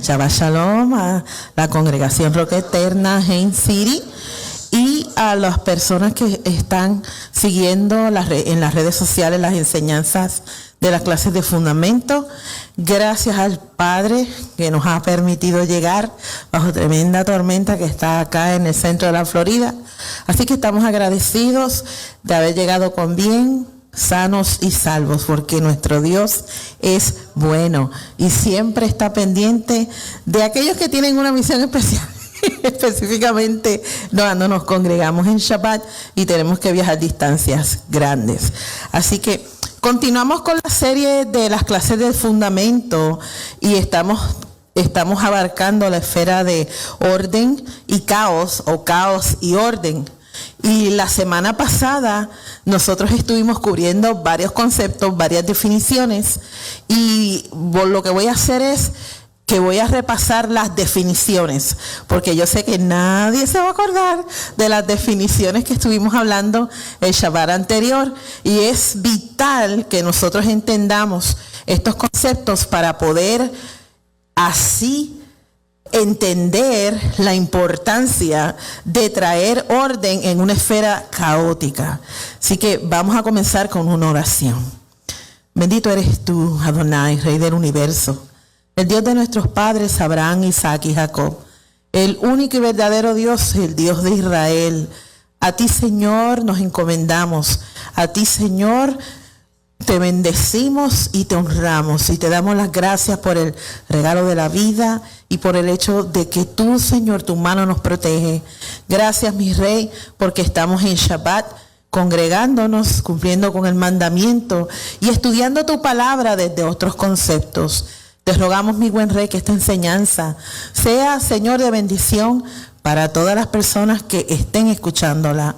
Shabbat Shalom a la congregación Roca Eterna Hain City y a las personas que están siguiendo en las redes sociales las enseñanzas de las clases de fundamento. Gracias al Padre que nos ha permitido llegar bajo tremenda tormenta que está acá en el centro de la Florida. Así que estamos agradecidos de haber llegado con bien, sanos y salvos, porque nuestro Dios es bueno y siempre está pendiente de aquellos que tienen una misión especial. Específicamente cuando nos congregamos en Shabbat y tenemos que viajar distancias grandes. Así que continuamos con la serie de las clases de fundamento y estamos abarcando la esfera de orden y caos, o caos y orden. Y la semana pasada nosotros estuvimos cubriendo varios conceptos, varias definiciones, y lo que voy a hacer es que voy a repasar las definiciones, porque yo sé que nadie se va a acordar de las definiciones que estuvimos hablando el Shabbat anterior, y es vital que nosotros entendamos estos conceptos para poder así entender la importancia de traer orden en una esfera caótica. Así que vamos a comenzar con una oración. Bendito eres tú, Adonai, Rey del universo, el Dios de nuestros padres Abraham, Isaac y Jacob, el único y verdadero Dios, el Dios de Israel. A ti, Señor, nos encomendamos. A ti, Señor, te bendecimos y te honramos y te damos las gracias por el regalo de la vida y por el hecho de que tú, Señor, tu mano nos protege. Gracias, mi Rey, porque estamos en Shabbat, congregándonos, cumpliendo con el mandamiento y estudiando tu palabra desde otros conceptos. Te rogamos, mi buen Rey, que esta enseñanza sea, Señor, de bendición para todas las personas que estén escuchándola,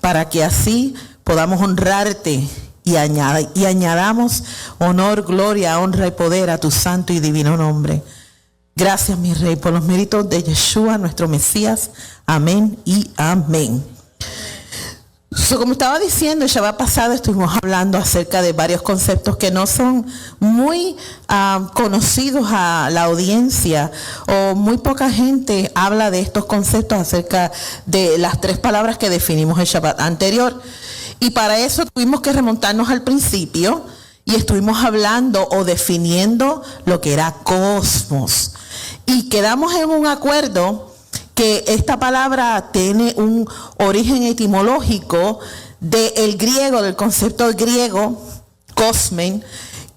para que así podamos honrarte y añadamos honor, gloria, honra y poder a tu santo y divino nombre. Gracias, mi Rey, por los méritos de Yeshua, nuestro Mesías. Amén y amén. Como estaba diciendo, el Shabbat pasado estuvimos hablando acerca de varios conceptos que no son muy conocidos a la audiencia, o muy poca gente habla de estos conceptos acerca de las tres palabras que definimos el Shabbat anterior. Y para eso tuvimos que remontarnos al principio y estuvimos hablando o definiendo lo que era cosmos. Y quedamos en un acuerdo que esta palabra tiene un origen etimológico del griego, del concepto griego, cosmen,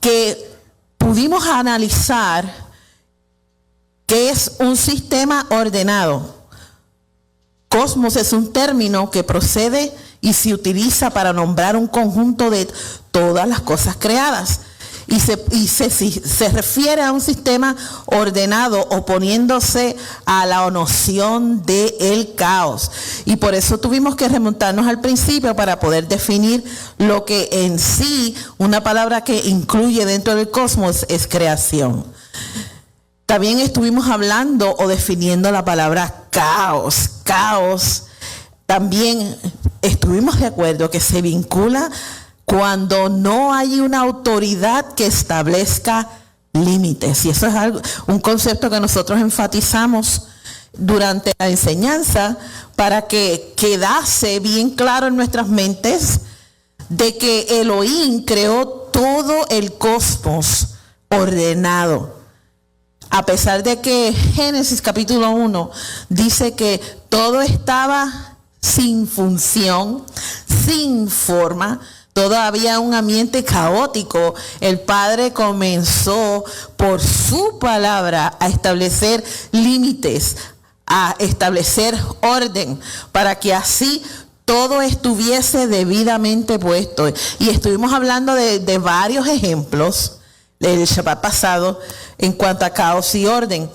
que pudimos analizar que es un sistema ordenado. Cosmos es un término que procede y se utiliza para nombrar un conjunto de todas las cosas creadas. Y se refiere a un sistema ordenado, oponiéndose a la noción del caos. Y por eso tuvimos que remontarnos al principio para poder definir lo que en sí, una palabra que incluye dentro del cosmos, es creación. También estuvimos hablando o definiendo la palabra caos. Caos, también estuvimos de acuerdo que se vincula cuando no hay una autoridad que establezca límites. Y eso es un concepto que nosotros enfatizamos durante la enseñanza para que quedase bien claro en nuestras mentes de que Elohim creó todo el cosmos ordenado. A pesar de que Génesis capítulo 1 dice que todo estaba sin función, sin forma, todavía un ambiente caótico, el Padre comenzó por su palabra a establecer límites, a establecer orden, para que así todo estuviese debidamente puesto. Y estuvimos hablando de varios ejemplos del Shabbat pasado en cuanto a caos y orden.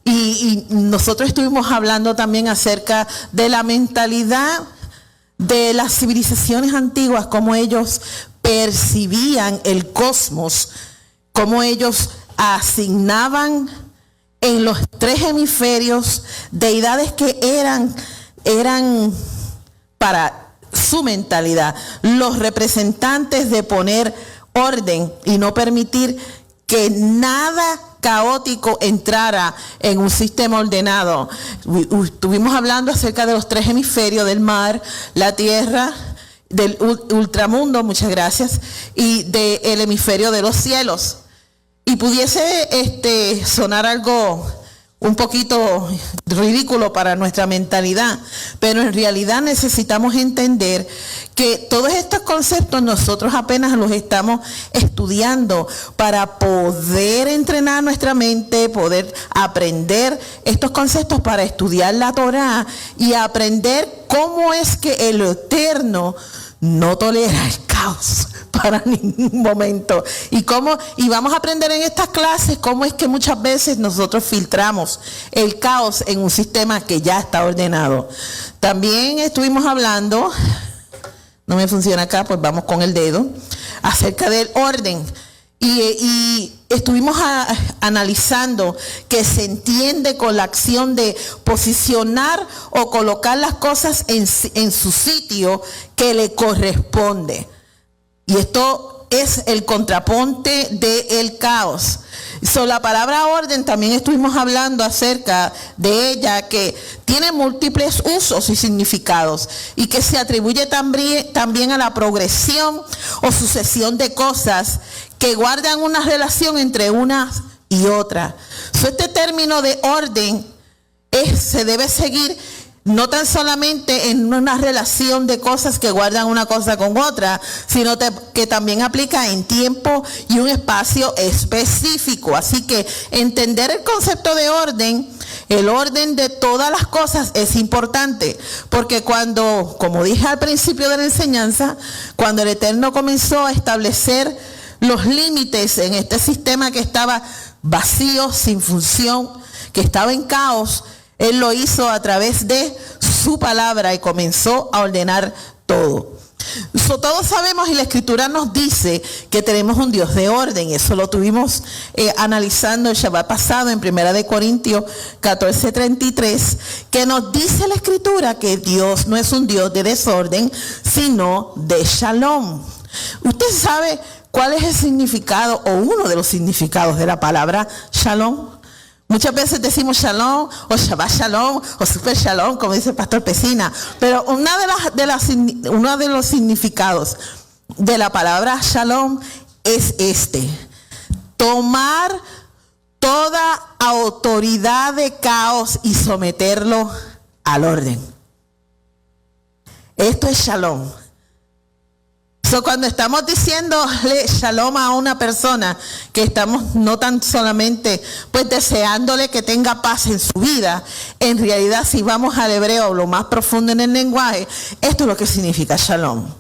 Y nosotros estuvimos hablando también acerca de la mentalidad de las civilizaciones antiguas, cómo ellos percibían el cosmos, cómo ellos asignaban en los tres hemisferios deidades que eran para su mentalidad los representantes de poner orden y no permitir que nada caótico entrara en un sistema ordenado. Estuvimos hablando acerca de los 3 hemisferios del mar, la tierra, del ultramundo, muchas gracias, y del hemisferio de los cielos. Y pudiese sonar algo un poquito ridículo para nuestra mentalidad, pero en realidad necesitamos entender que todos estos conceptos nosotros apenas los estamos estudiando para poder entrenar nuestra mente, poder aprender estos conceptos para estudiar la Torá y aprender cómo es que el Eterno no tolera el caos para ningún momento. Y vamos a aprender en estas clases cómo es que muchas veces nosotros filtramos el caos en un sistema que ya está ordenado. También estuvimos hablando, no me funciona acá, pues vamos con el dedo, acerca del orden. Y estuvimos analizando que se entiende con la acción de posicionar o colocar las cosas en su sitio que le corresponde. Y esto es el contraponte del caos. La palabra orden también estuvimos hablando acerca de ella, que tiene múltiples usos y significados y que se atribuye también a la progresión o sucesión de cosas que guardan una relación entre unas y otras. Este término de orden se debe seguir no tan solamente en una relación de cosas que guardan una cosa con otra, sino que también aplica en tiempo y un espacio específico. Así que entender el concepto de orden, el orden de todas las cosas es importante, porque cuando, como dije al principio de la enseñanza, cuando el Eterno comenzó a establecer los límites en este sistema que estaba vacío, sin función, que estaba en caos, Él lo hizo a través de su palabra y comenzó a ordenar todo. Todos sabemos y la Escritura nos dice que tenemos un Dios de orden. Eso lo tuvimos analizando el Shabbat pasado en 1 Corintios 14:33, que nos dice la Escritura que Dios no es un Dios de desorden, sino de shalom. ¿Usted sabe cuál es el significado o uno de los significados de la palabra shalom? Muchas veces decimos shalom o Shabbat shalom o super shalom, como dice el pastor Pesina, pero uno de los significados de la palabra shalom es tomar toda autoridad de caos y someterlo al orden. Esto es shalom. Cuando estamos diciéndole shalom a una persona, que estamos no tan solamente pues deseándole que tenga paz en su vida, en realidad si vamos al hebreo, lo más profundo en el lenguaje, esto es lo que significa shalom.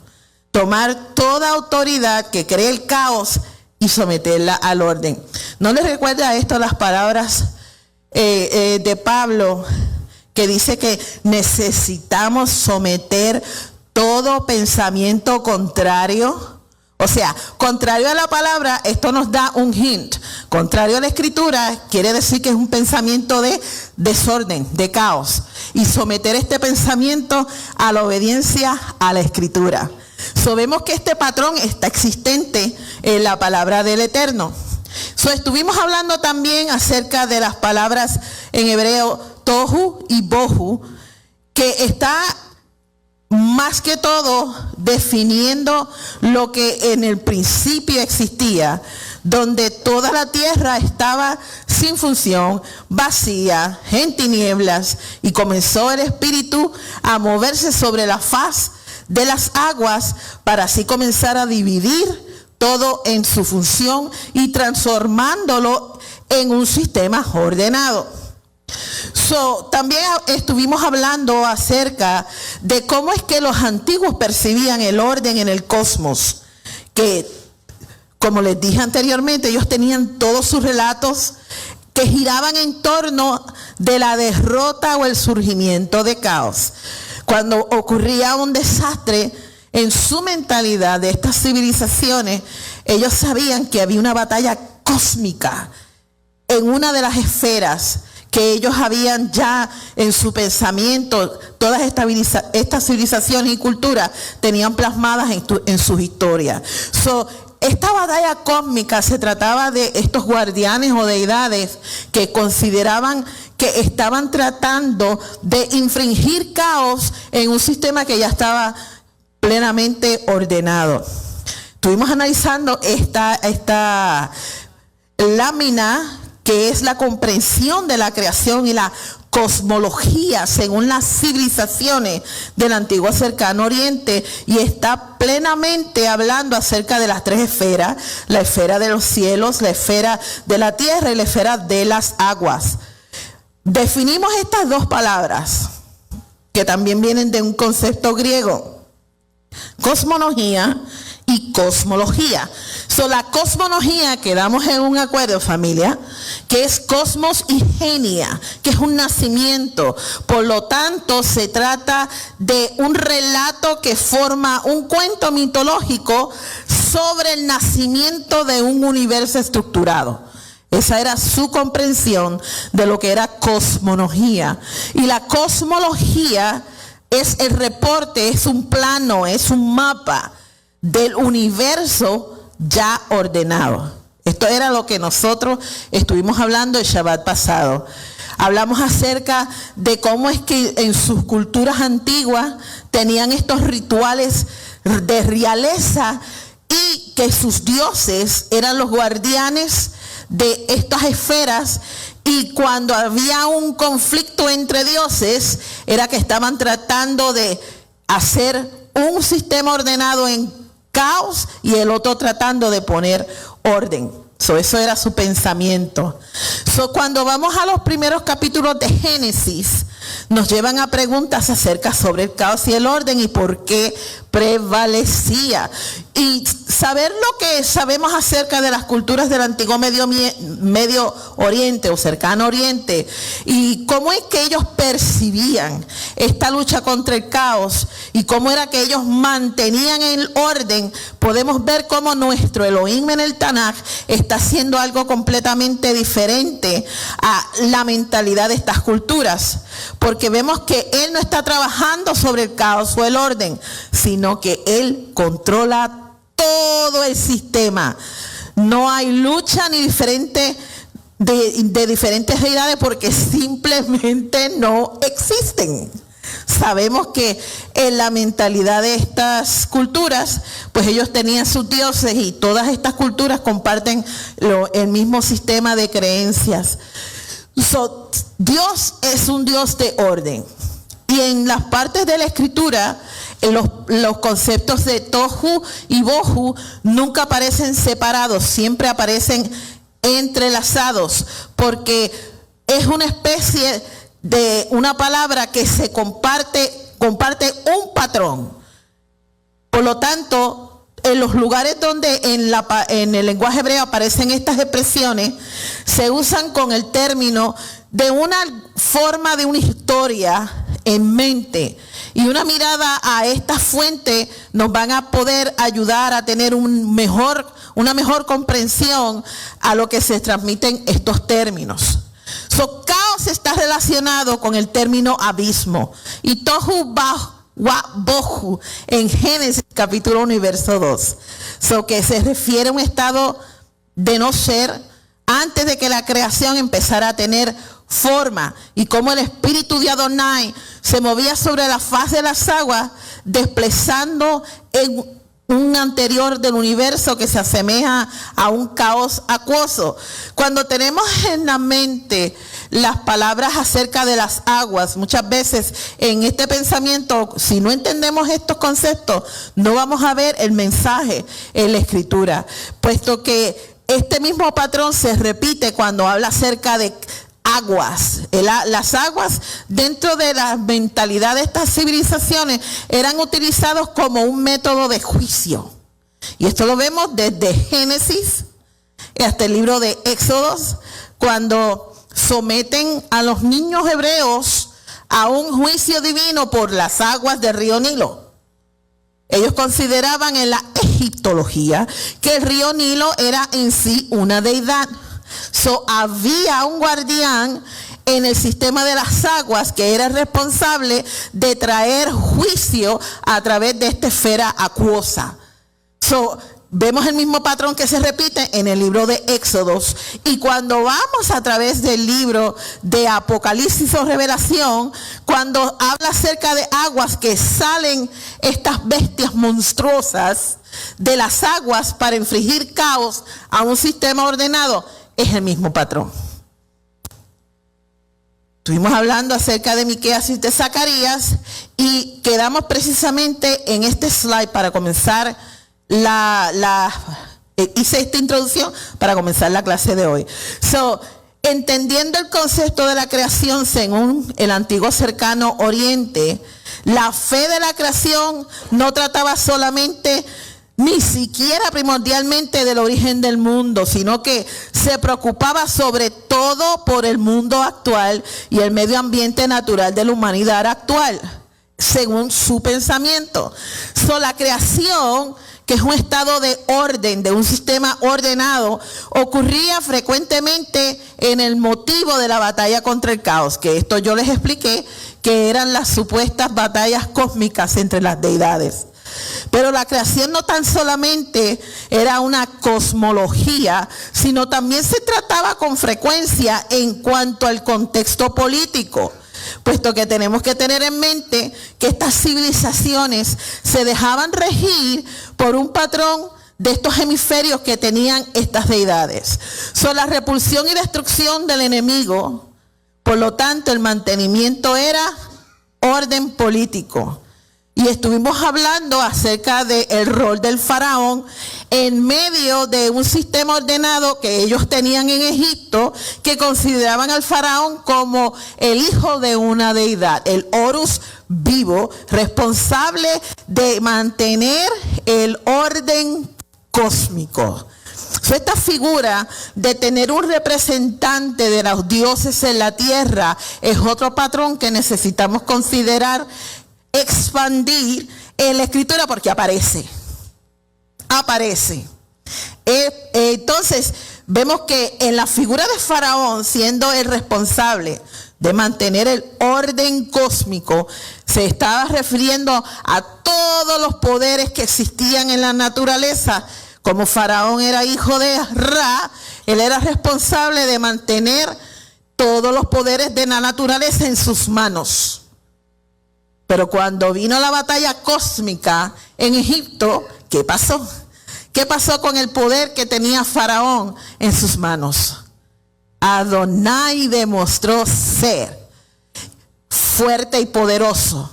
Tomar toda autoridad que cree el caos y someterla al orden. ¿No les recuerda esto las palabras de Pablo, que dice que necesitamos someter todo pensamiento contrario? O sea, contrario a la palabra, esto nos da un hint. Contrario a la Escritura, quiere decir que es un pensamiento de desorden, de caos. Y someter este pensamiento a la obediencia a la Escritura. Vemos que este patrón está existente en la palabra del Eterno. Estuvimos hablando también acerca de las palabras en hebreo tohu y bohu, que está más que todo definiendo lo que en el principio existía, donde toda la tierra estaba sin función, vacía, en tinieblas, y comenzó el Espíritu a moverse sobre la faz de las aguas para así comenzar a dividir todo en su función y transformándolo en un sistema ordenado. También estuvimos hablando acerca de cómo es que los antiguos percibían el orden en el cosmos, que como les dije anteriormente, ellos tenían todos sus relatos que giraban en torno de la derrota o el surgimiento de caos. Cuando ocurría un desastre en su mentalidad de estas civilizaciones, ellos sabían que había una batalla cósmica en una de las esferas que ellos habían ya en su pensamiento. Todas estas civilizaciones y culturas tenían plasmadas en sus historias. esta batalla cósmica se trataba de estos guardianes o deidades que consideraban que estaban tratando de infringir caos en un sistema que ya estaba plenamente ordenado. Estuvimos analizando esta lámina, que es la comprensión de la creación y la cosmología según las civilizaciones del antiguo cercano oriente, y está plenamente hablando acerca de las tres esferas: la esfera de los cielos, la esfera de la tierra y la esfera de las aguas. Definimos estas dos palabras que también vienen de un concepto griego: cosmología y cosmología. La cosmología, quedamos en un acuerdo, familia, que es cosmos y genia, que es un nacimiento. Por lo tanto, se trata de un relato que forma un cuento mitológico sobre el nacimiento de un universo estructurado. Esa era su comprensión de lo que era cosmología. Y la cosmología es el reporte, es un plano, es un mapa del universo ya ordenado. Esto era lo que nosotros estuvimos hablando el Shabbat pasado. Hablamos acerca de cómo es que en sus culturas antiguas tenían estos rituales de realeza y que sus dioses eran los guardianes de estas esferas, y cuando había un conflicto entre dioses era que estaban tratando de hacer un sistema ordenado en caos y el otro tratando de poner orden. Eso era su pensamiento. Cuando vamos a los primeros capítulos de Génesis, nos llevan a preguntas acerca sobre el caos y el orden y por qué prevalecía. Y saber lo que sabemos acerca de las culturas del antiguo Medio Oriente o cercano Oriente, y cómo es que ellos percibían esta lucha contra el caos y cómo era que ellos mantenían el orden, podemos ver cómo nuestro Elohim en el Tanaj está haciendo algo completamente diferente a la mentalidad de estas culturas, porque vemos que Él no está trabajando sobre el caos o el orden, sino que Él controla todo el sistema. No hay lucha ni de diferentes deidades, porque simplemente no existen. Sabemos que en la mentalidad de estas culturas, pues ellos tenían sus dioses, y todas estas culturas comparten el mismo sistema de creencias. Dios es un Dios de orden. Y en las partes de la escritura, los conceptos de tohu y bohu nunca aparecen separados, siempre aparecen entrelazados, porque es una especie de una palabra que se comparte un patrón. Por lo tanto, en los lugares donde en el lenguaje hebreo aparecen estas expresiones, se usan con el término de una forma de una historia en mente, y una mirada a esta fuente nos van a poder ayudar a tener una mejor comprensión a lo que se transmiten estos términos. Caos está relacionado con el término abismo, y tohu bohu en Génesis capítulo 1 y verso 2, que se refiere a un estado de no ser antes de que la creación empezara a tener forma, y como el espíritu de Adonai se movía sobre la faz de las aguas, desplazando en un anterior del universo que se asemeja a un caos acuoso. Cuando tenemos en la mente las palabras acerca de las aguas, muchas veces en este pensamiento, si no entendemos estos conceptos, no vamos a ver el mensaje en la escritura, puesto que este mismo patrón se repite cuando habla acerca de aguas. Las aguas dentro de la mentalidad de estas civilizaciones eran utilizados como un método de juicio, y esto lo vemos desde Génesis hasta el libro de Éxodos, cuando someten a los niños hebreos a un juicio divino por las aguas del río Nilo. Ellos consideraban en la egiptología que el río Nilo era en sí una deidad. Había un guardián en el sistema de las aguas que era responsable de traer juicio a través de esta esfera acuosa. vemos el mismo patrón que se repite en el libro de Éxodos. Y cuando vamos a través del libro de Apocalipsis o Revelación, cuando habla acerca de aguas que salen estas bestias monstruosas de las aguas para infligir caos a un sistema ordenado, es el mismo patrón. Estuvimos hablando acerca de Miqueas y de Zacarías y quedamos precisamente en este slide para comenzar hice esta introducción para comenzar la clase de hoy. Entendiendo el concepto de la creación según el antiguo cercano oriente, la fe de la creación no trataba solamente, ni siquiera primordialmente, del origen del mundo, sino que se preocupaba sobre todo por el mundo actual y el medio ambiente natural de la humanidad actual, según su pensamiento. La creación, que es un estado de orden, de un sistema ordenado, ocurría frecuentemente en el motivo de la batalla contra el caos, que esto yo les expliqué, que eran las supuestas batallas cósmicas entre las deidades. Pero la creación no tan solamente era una cosmología, sino también se trataba con frecuencia en cuanto al contexto político, puesto que tenemos que tener en mente que estas civilizaciones se dejaban regir por un patrón de estos hemisferios que tenían estas deidades. La repulsión y destrucción del enemigo, por lo tanto, el mantenimiento era orden político. Y estuvimos hablando acerca del rol del faraón en medio de un sistema ordenado que ellos tenían en Egipto, que consideraban al faraón como el hijo de una deidad, el Horus vivo, responsable de mantener el orden cósmico. Esta figura de tener un representante de los dioses en la tierra es otro patrón que necesitamos considerar, expandir en la escritura, porque aparece. Entonces vemos que en la figura de Faraón, siendo el responsable de mantener el orden cósmico, se estaba refiriendo a todos los poderes que existían en la naturaleza. Como Faraón era hijo de Ra, él era responsable de mantener todos los poderes de la naturaleza en sus manos. Pero cuando vino la batalla cósmica en Egipto, ¿qué pasó? ¿Qué pasó con el poder que tenía Faraón en sus manos? Adonai demostró ser fuerte y poderoso,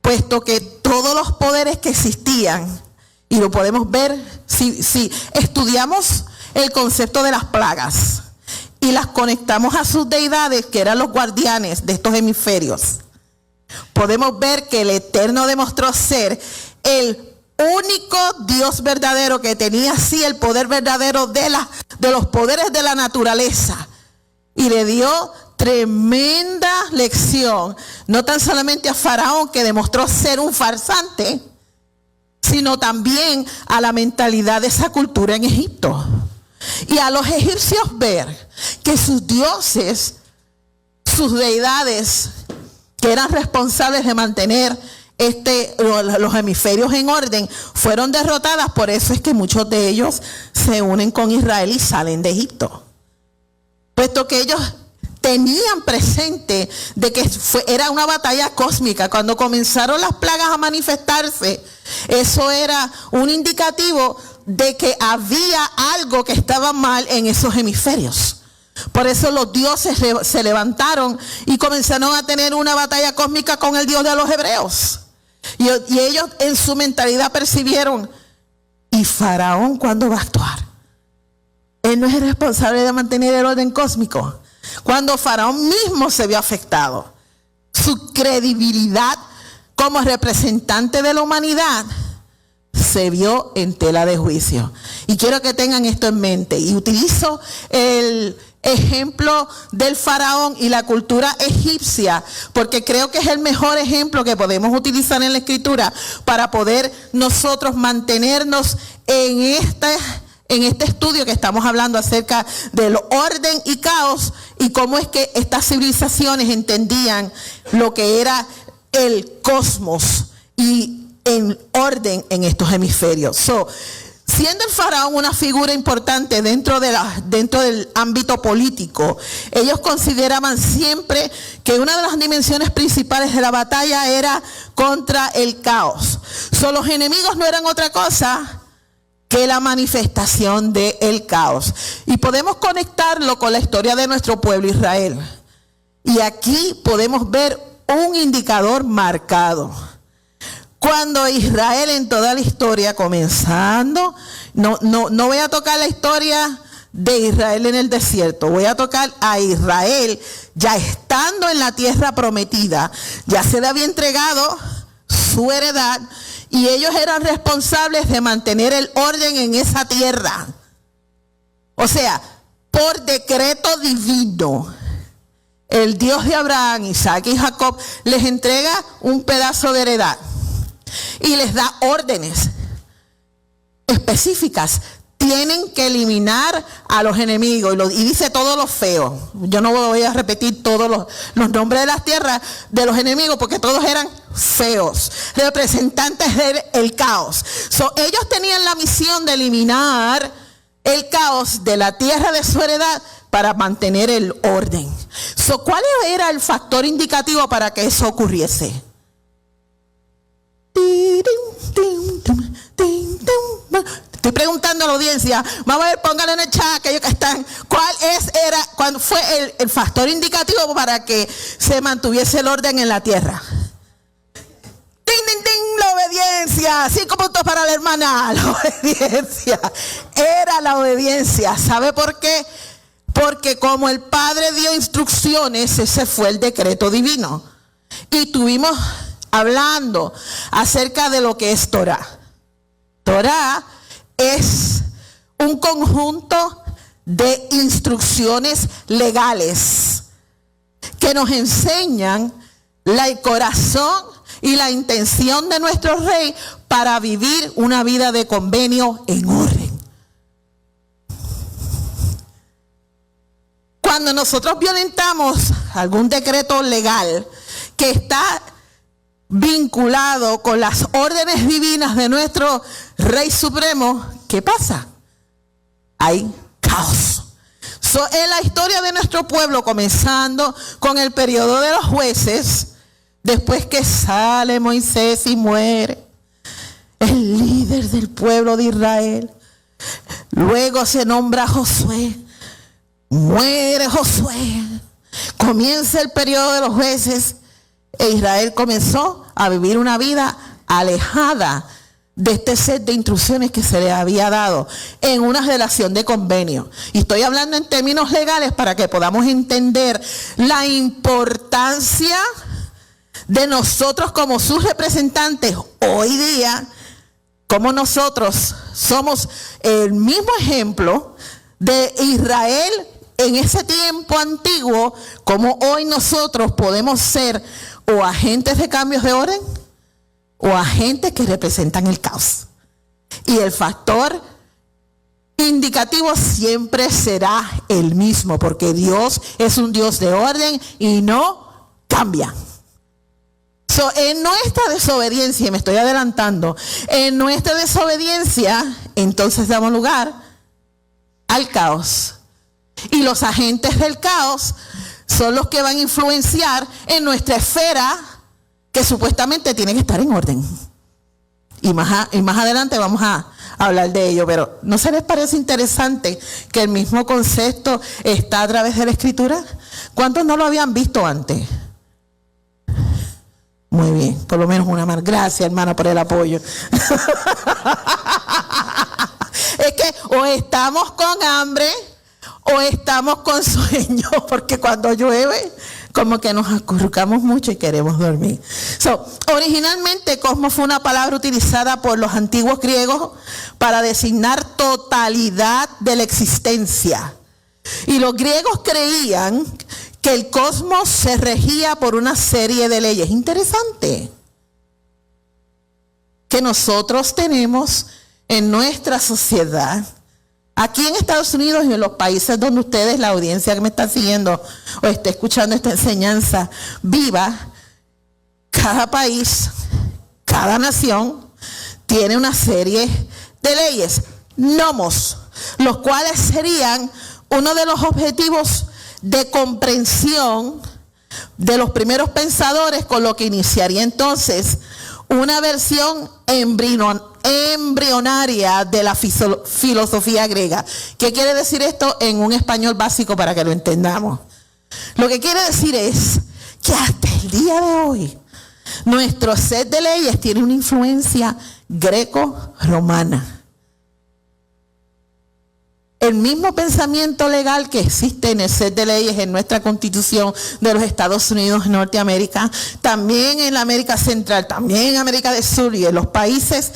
puesto que todos los poderes que existían, y lo podemos ver si estudiamos el concepto de las plagas y las conectamos a sus deidades, que eran los guardianes de estos hemisferios, podemos ver que el Eterno demostró ser el único Dios verdadero que tenía así el poder verdadero de los poderes de la naturaleza, y le dio tremenda lección, no tan solamente a Faraón, que demostró ser un farsante, sino también a la mentalidad de esa cultura en Egipto. Y a los egipcios ver que sus dioses, sus deidades, que eran responsables de mantener los hemisferios en orden, fueron derrotadas. Por eso es que muchos de ellos se unen con Israel y salen de Egipto, puesto que ellos tenían presente de que era una batalla cósmica. Cuando comenzaron las plagas a manifestarse, eso era un indicativo de que había algo que estaba mal en esos hemisferios. Por eso los dioses se levantaron y comenzaron a tener una batalla cósmica con el Dios de los hebreos. Y ellos en su mentalidad percibieron, ¿y Faraón cuándo va a actuar? Él no es el responsable de mantener el orden cósmico. Cuando Faraón mismo se vio afectado, su credibilidad como representante de la humanidad se vio en tela de juicio. Y quiero que tengan esto en mente. Y utilizo el ejemplo del faraón y la cultura egipcia, porque creo que es el mejor ejemplo que podemos utilizar en la escritura para poder nosotros mantenernos en este estudio que estamos hablando acerca del orden y caos, y cómo es que estas civilizaciones entendían lo que era el cosmos y en orden en estos hemisferios. Siendo el faraón una figura importante dentro del ámbito político, ellos consideraban siempre que una de las dimensiones principales de la batalla era contra el caos. Los enemigos no eran otra cosa que la manifestación del caos. Y podemos conectarlo con la historia de nuestro pueblo Israel. Y aquí podemos ver un indicador marcado. Cuando Israel, en toda la historia, comenzando, no voy a tocar la historia de Israel en el desierto, voy a tocar a Israel ya estando en la tierra prometida, ya se le había entregado su heredad y ellos eran responsables de mantener el orden en esa tierra. O sea, por decreto divino, el Dios de Abraham, Isaac y Jacob les entrega un pedazo de heredad y les da órdenes específicas. Tienen que eliminar a los enemigos y dice todos los feos. Yo no voy a repetir todos los nombres de las tierras de los enemigos porque todos eran feos, representantes del caos. Ellos tenían la misión de eliminar el caos de la tierra de su heredad para mantener el orden. ¿Cuál era el factor indicativo para que eso ocurriese? Estoy preguntando a la audiencia, vamos a ver, pónganlo en el chat, aquellos que están, ¿cuál fue el factor indicativo para que se mantuviese el orden en la tierra? La obediencia. 5 puntos para la hermana. La obediencia. Era la obediencia. ¿Sabe por qué? Porque como el Padre dio instrucciones, ese fue el decreto divino. Y estuvimos hablando acerca de lo que es Torah. Torah es un conjunto de instrucciones legales que nos enseñan el corazón y la intención de nuestro Rey para vivir una vida de convenio en orden. Cuando nosotros violentamos algún decreto legal que está vinculado con las órdenes divinas de nuestro Rey Supremo, ¿qué pasa? Hay caos. En la historia de nuestro pueblo, comenzando con el periodo de los jueces, después que sale Moisés y muere, el líder del pueblo de Israel, luego se nombra Josué, muere Josué, comienza el periodo de los jueces, e Israel comenzó a vivir una vida alejada de este set de instrucciones que se le había dado en una relación de convenio. Y estoy hablando en términos legales para que podamos entender la importancia de nosotros como sus representantes hoy día, como nosotros somos el mismo ejemplo de Israel en ese tiempo antiguo, como hoy nosotros podemos ser o agentes de cambios de orden o agentes que representan el caos. Y el factor indicativo siempre será el mismo, porque Dios es un Dios de orden y no cambia. En nuestra desobediencia, y me estoy adelantando, en nuestra desobediencia, entonces damos lugar al caos. Y los agentes del caos son los que van a influenciar en nuestra esfera que supuestamente tiene que estar en orden. Y más adelante vamos a hablar de ello, pero ¿no se les parece interesante que el mismo concepto está a través de la Escritura? ¿Cuántos no lo habían visto antes? Muy bien, por lo menos una más. Gracias, hermana, por el apoyo. Es que o estamos con hambre o estamos con sueño, porque cuando llueve como que nos acurrucamos mucho y queremos dormir. Originalmente cosmos fue una palabra utilizada por los antiguos griegos para designar totalidad de la existencia. Y los griegos creían que el cosmos se regía por una serie de leyes. Interesante que nosotros tenemos en nuestra sociedad, aquí en Estados Unidos y en los países donde ustedes, la audiencia que me está siguiendo o esté escuchando esta enseñanza, viva, cada país, cada nación tiene una serie de leyes. nomos, los cuales serían uno de los objetivos de comprensión de los primeros pensadores, con lo que iniciaría entonces una versión embrionaria de la filosofía griega. ¿Qué quiere decir esto en un español básico para que lo entendamos? Lo que quiere decir es que hasta el día de hoy nuestro set de leyes tiene una influencia greco-romana. El mismo pensamiento legal que existe en el set de leyes en nuestra Constitución de los Estados Unidos de Norteamérica, también en la América Central, también en América del Sur y en los países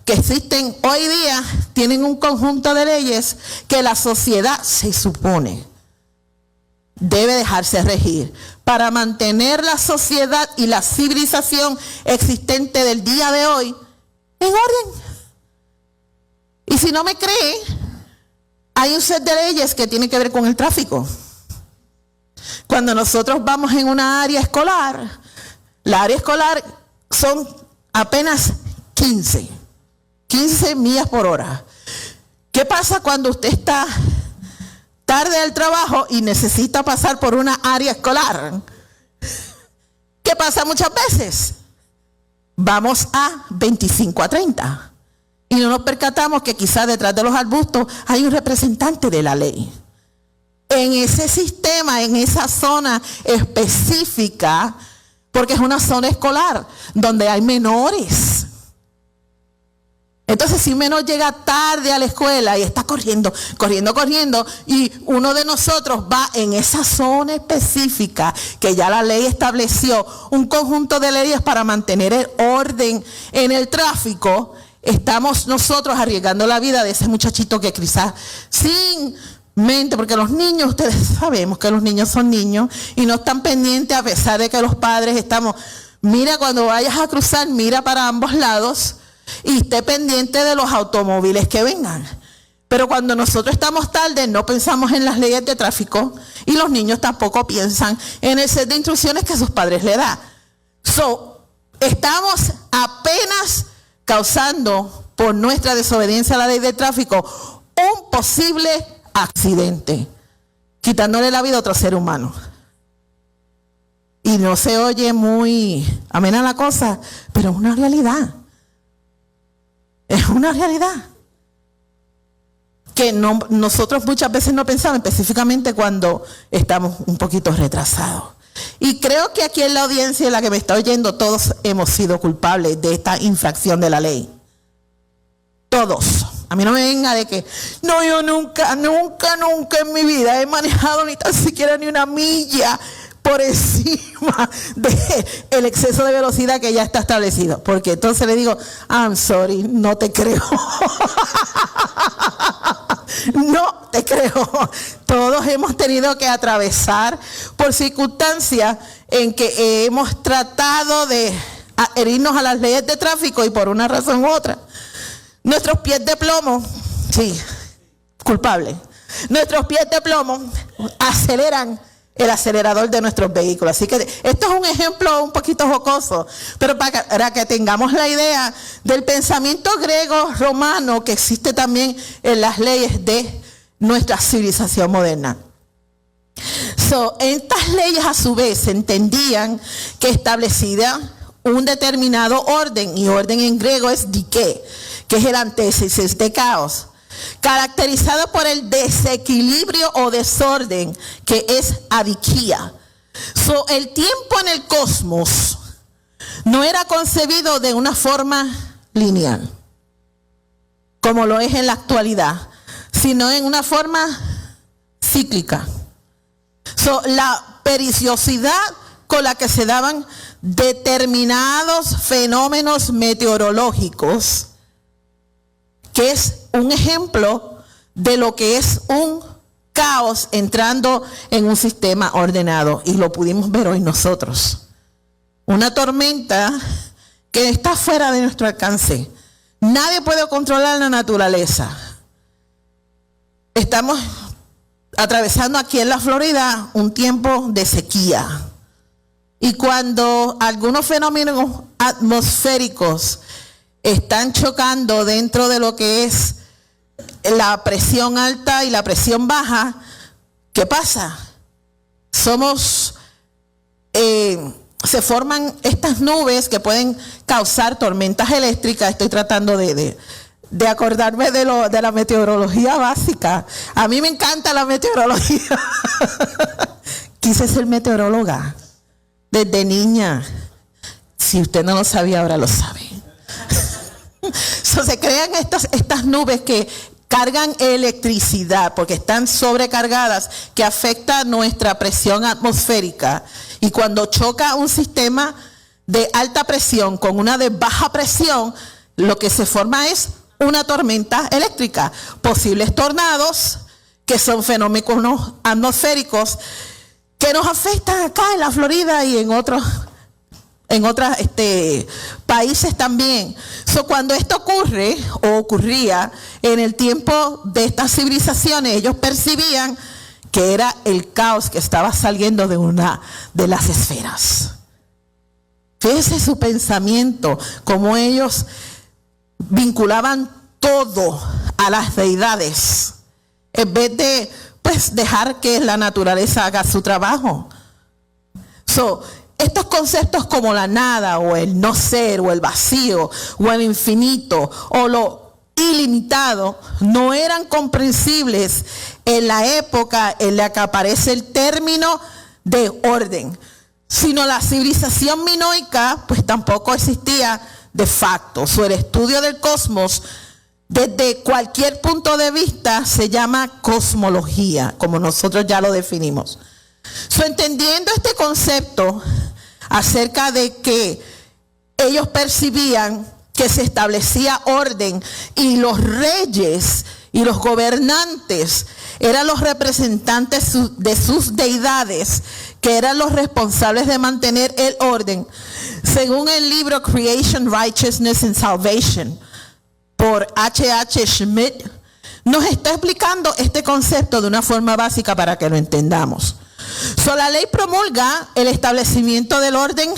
que existen hoy día, tienen un conjunto de leyes que la sociedad se supone debe dejarse regir para mantener la sociedad y la civilización existente del día de hoy en orden. Y si no me cree, hay un set de leyes que tiene que ver con el tráfico. Cuando nosotros vamos en una área escolar, la área escolar son apenas 15 millas por hora. ¿Qué pasa cuando usted está tarde del trabajo y necesita pasar por una área escolar? ¿Qué pasa muchas veces? Vamos a 25 a 30. Y no nos percatamos que quizás detrás de los arbustos hay un representante de la ley. En ese sistema, en esa zona específica, porque es una zona escolar donde hay menores. Entonces, si un menor llega tarde a la escuela y está corriendo, y uno de nosotros va en esa zona específica que ya la ley estableció, un conjunto de leyes para mantener el orden en el tráfico, estamos nosotros arriesgando la vida de ese muchachito que quizás sin mente, porque los niños, ustedes sabemos que los niños son niños y no están pendientes, a pesar de que los padres estamos, mira, cuando vayas a cruzar, mira para ambos lados y esté pendiente de los automóviles que vengan. Pero cuando nosotros estamos tarde, no pensamos en las leyes de tráfico y los niños tampoco piensan en el set de instrucciones que sus padres le dan. Estamos apenas causando por nuestra desobediencia a la ley de tráfico un posible accidente, quitándole la vida a otro ser humano. Y no se oye muy amena la cosa, pero es una realidad. Es una realidad que nosotros muchas veces no pensamos, específicamente cuando estamos un poquito retrasados. Y creo que aquí en la audiencia en la que me está oyendo, todos hemos sido culpables de esta infracción de la ley. Todos. A mí no me venga de que, no, yo nunca en mi vida he manejado ni tan siquiera ni una milla por encima del exceso de velocidad que ya está establecido. Porque entonces le digo, I'm sorry, no te creo. No te creo. Todos hemos tenido que atravesar por circunstancias en que hemos tratado de adherirnos a las leyes de tráfico y por una razón u otra. Nuestros pies de plomo, sí, culpable. Nuestros pies de plomo aceleran el acelerador de nuestros vehículos. Así que esto es un ejemplo un poquito jocoso, pero para que tengamos la idea del pensamiento griego-romano que existe también en las leyes de nuestra civilización moderna. Estas leyes a su vez entendían que establecían un determinado orden, y orden en griego es dike, que es el antítesis de caos, caracterizado por el desequilibrio o desorden, que es adiquía. El tiempo en el cosmos no era concebido de una forma lineal, como lo es en la actualidad, sino en una forma cíclica. La periodicidad con la que se daban determinados fenómenos meteorológicos, que es un ejemplo de lo que es un caos entrando en un sistema ordenado, y lo pudimos ver hoy nosotros. Una tormenta que está fuera de nuestro alcance. Nadie puede controlar la naturaleza. Estamos atravesando aquí en la Florida un tiempo de sequía. Y cuando algunos fenómenos atmosféricos están chocando dentro de lo que es la presión alta y la presión baja, ¿qué pasa? Se forman estas nubes que pueden causar tormentas eléctricas. Estoy tratando de acordarme de la meteorología básica. A mí me encanta la meteorología. Quise ser meteoróloga desde niña. Si usted no lo sabía, ahora lo sabe. Se crean estas nubes que cargan electricidad porque están sobrecargadas, que afecta nuestra presión atmosférica. Y cuando choca un sistema de alta presión con una de baja presión, lo que se forma es una tormenta eléctrica. Posibles tornados, que son fenómenos atmosféricos que nos afectan acá en la Florida y en otros países también. Cuando esto ocurre o ocurría en el tiempo de estas civilizaciones, ellos percibían que era el caos que estaba saliendo de las esferas. Fíjese su pensamiento, cómo ellos vinculaban todo a las deidades, en vez de dejar que la naturaleza haga su trabajo. Estos conceptos como la nada o el no ser o el vacío o el infinito o lo ilimitado no eran comprensibles en la época en la que aparece el término de orden, sino la civilización minoica tampoco existía de facto. El estudio del cosmos desde cualquier punto de vista se llama cosmología, como nosotros ya lo definimos. Entendiendo este concepto acerca de que ellos percibían que se establecía orden y los reyes y los gobernantes eran los representantes de sus deidades, que eran los responsables de mantener el orden. Según el libro Creation, Righteousness and Salvation por H.H. Schmidt, nos está explicando este concepto de una forma básica para que lo entendamos. La ley promulga el establecimiento del orden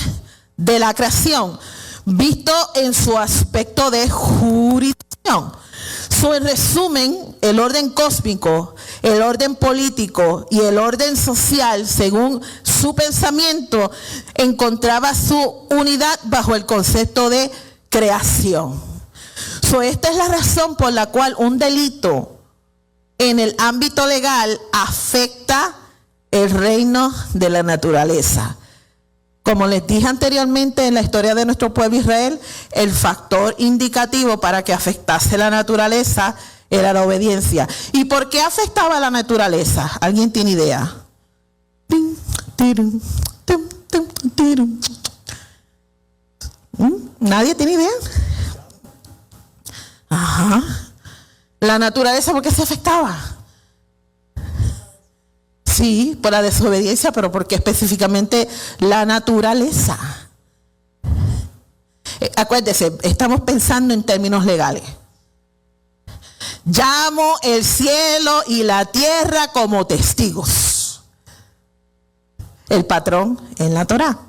de la creación, visto en su aspecto de jurisdicción. En resumen, el orden cósmico, el orden político y el orden social, según su pensamiento, encontraba su unidad bajo el concepto de creación. Esta es la razón por la cual un delito en el ámbito legal afecta el reino de la naturaleza. Como les dije anteriormente en la historia de nuestro pueblo Israel, el factor indicativo para que afectase la naturaleza era la obediencia. ¿Y por qué afectaba la naturaleza? ¿Alguien tiene idea? ¿Nadie tiene idea? Ajá. La naturaleza, ¿por qué se afectaba? Sí, por la desobediencia, pero ¿por qué específicamente la naturaleza? Acuérdese, estamos pensando en términos legales. Llamo el cielo y la tierra como testigos. El patrón en la Torá.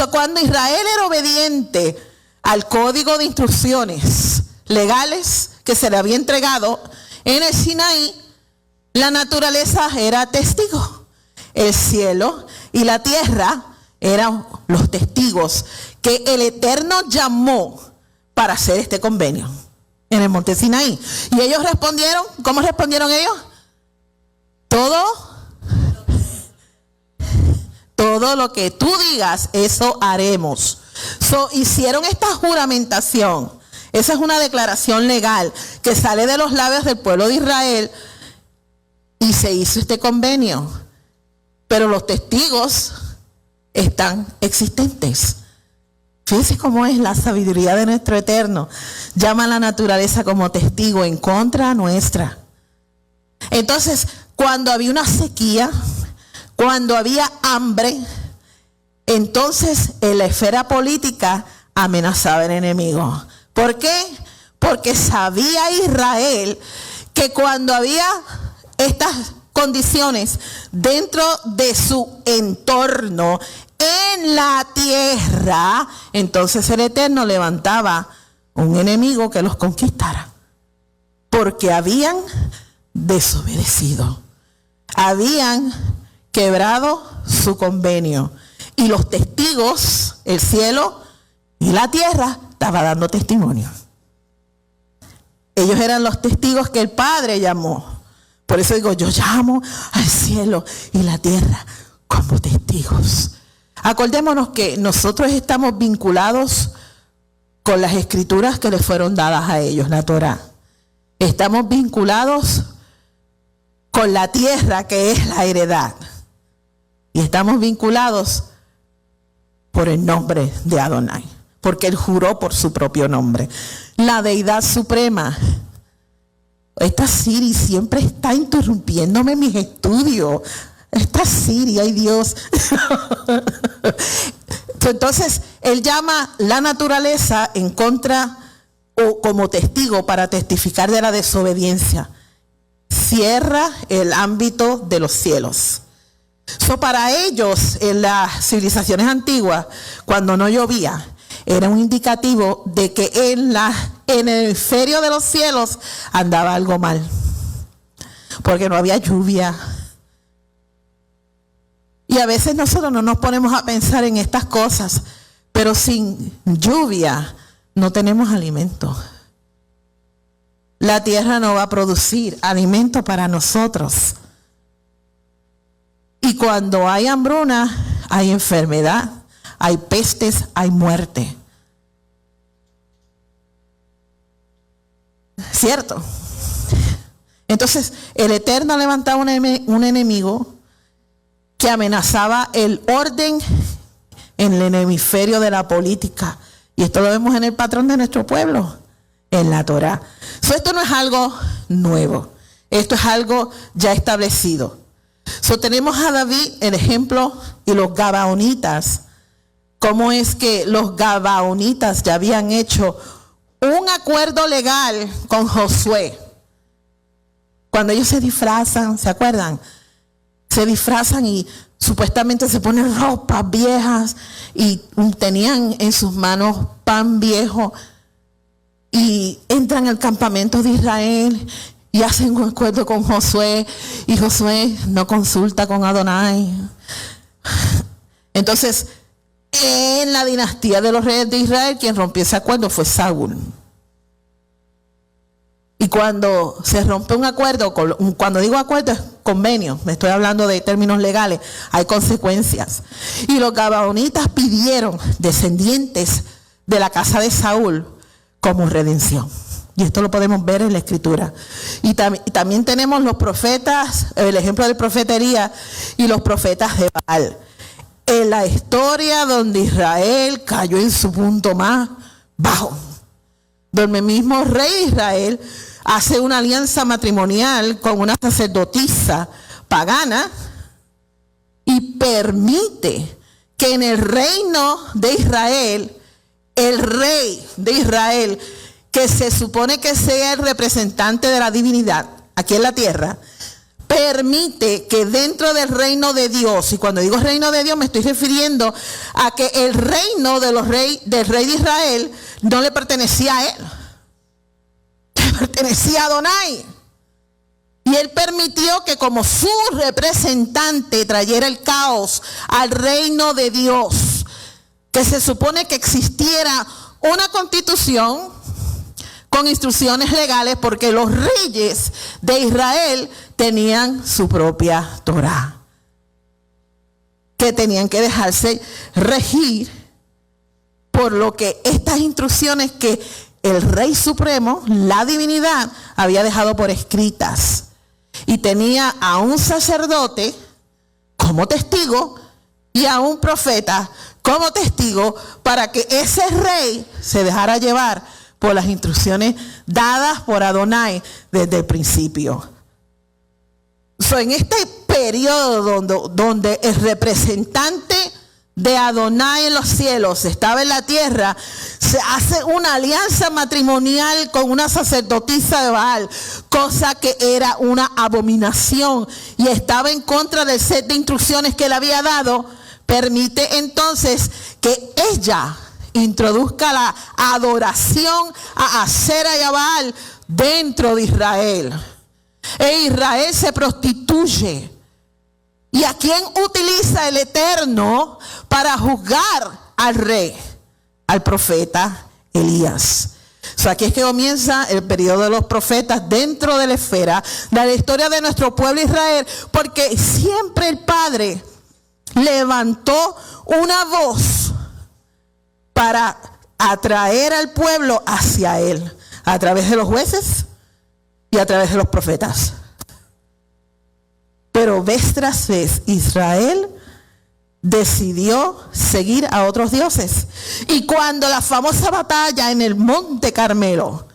Cuando Israel era obediente al código de instrucciones legales que se le había entregado en el Sinaí, la naturaleza era testigo. El cielo y la tierra eran los testigos que el Eterno llamó para hacer este convenio en el monte Sinaí. Y ellos respondieron, ¿cómo respondieron ellos? Todo lo que tú digas, eso haremos. Hicieron esta juramentación. Esa es una declaración legal que sale de los labios del pueblo de Israel. Y se hizo este convenio, pero los testigos están existentes. Fíjense cómo es la sabiduría de nuestro Eterno. Llama a la naturaleza como testigo en contra nuestra. Entonces, cuando había una sequía, cuando había hambre, entonces en la esfera política amenazaba el enemigo. ¿Por qué? Porque sabía Israel que cuando había estas condiciones dentro de su entorno en la tierra, entonces el Eterno levantaba un enemigo que los conquistara. porque habían desobedecido. Habían quebrado su convenio. Y los testigos, el cielo y la tierra, estaban dando testimonio. Ellos eran los testigos que el Padre llamó. Por eso digo, yo llamo al cielo y la tierra como testigos. Acordémonos que nosotros estamos vinculados con las escrituras que les fueron dadas a ellos, la Torá. Estamos vinculados con la tierra que es la heredad. Y estamos vinculados por el nombre de Adonai, porque él juró por su propio nombre. La deidad suprema. Esta Siri siempre está interrumpiéndome mis estudios. Esta Siri, ay Dios. Entonces, él llama la naturaleza en contra o como testigo para testificar de la desobediencia. Cierra el ámbito de los cielos. Para ellos, en las civilizaciones antiguas, cuando no llovía, era un indicativo de que en el hemisferio de los cielos andaba algo mal, porque no había lluvia. Y a veces nosotros no nos ponemos a pensar en estas cosas, pero sin lluvia no tenemos alimento. La tierra no va a producir alimento para nosotros. Y cuando hay hambruna, hay enfermedad, hay pestes, hay muerte. ¿Cierto? Entonces, el Eterno levantaba un enemigo que amenazaba el orden en el hemisferio de la política. Y esto lo vemos en el patrón de nuestro pueblo, en la Torá. Esto no es algo nuevo, esto es algo ya establecido. Tenemos a David, el ejemplo, y los gabaonitas. ¿Cómo es que los gabaonitas ya habían hecho un acuerdo legal con Josué? Cuando ellos se disfrazan, ¿se acuerdan? Se disfrazan y supuestamente se ponen ropas viejas y tenían en sus manos pan viejo y entran al campamento de Israel y hacen un acuerdo con Josué y Josué no consulta con Adonai. Entonces, en la dinastía de los reyes de Israel, quien rompió ese acuerdo fue Saúl. Y cuando se rompe un acuerdo, cuando digo acuerdo es convenio, me estoy hablando de términos legales, hay consecuencias. Y los gabaonitas pidieron descendientes de la casa de Saúl como redención. Y esto lo podemos ver en la Escritura. Y también tenemos los profetas, el ejemplo del profeta Elías y los profetas de Baal. En la historia donde Israel cayó en su punto más bajo, donde el mismo rey de Israel hace una alianza matrimonial con una sacerdotisa pagana y permite que en el reino de Israel, el rey de Israel, que se supone que sea el representante de la divinidad aquí en la tierra, permite que dentro del reino de Dios, y cuando digo reino de Dios me estoy refiriendo a que el reino del rey de Israel no le pertenecía a él, le pertenecía a Adonai. Y él permitió que como su representante trayera el caos al reino de Dios, que se supone que existiera una constitución con instrucciones legales, porque los reyes de Israel tenían su propia Torá, que tenían que dejarse regir por lo que estas instrucciones que el Rey Supremo, la divinidad, había dejado por escritas. Y tenía a un sacerdote como testigo y a un profeta como testigo para que ese rey se dejara llevar por las instrucciones dadas por Adonai desde el principio. En este periodo donde el representante de Adonai en los cielos estaba en la tierra, se hace una alianza matrimonial con una sacerdotisa de Baal, cosa que era una abominación y estaba en contra del set de instrucciones que él había dado. Permite entonces que ella introduzca la adoración a Asera y a Baal dentro de Israel. E Israel se prostituye. ¿Y a quién utiliza el Eterno para juzgar al rey? Al profeta Elías. Aquí es que comienza el periodo de los profetas dentro de la esfera de la historia de nuestro pueblo Israel, porque siempre el Padre levantó una voz para atraer al pueblo hacia Él, a través de los jueces y a través de los profetas. Pero vez tras vez Israel decidió seguir a otros dioses. Y cuando la famosa batalla en el Monte Carmelo,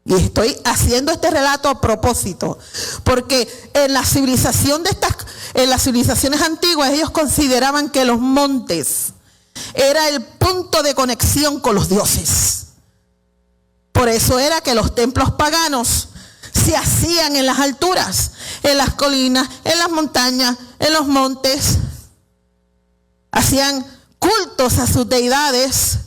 y estoy haciendo este relato a propósito, porque en la civilización en las civilizaciones antiguas ellos consideraban que los montes era el punto de conexión con los dioses. Por eso era que los templos paganos se hacían en las alturas, en las colinas, en las montañas, en los montes. Hacían cultos a sus deidades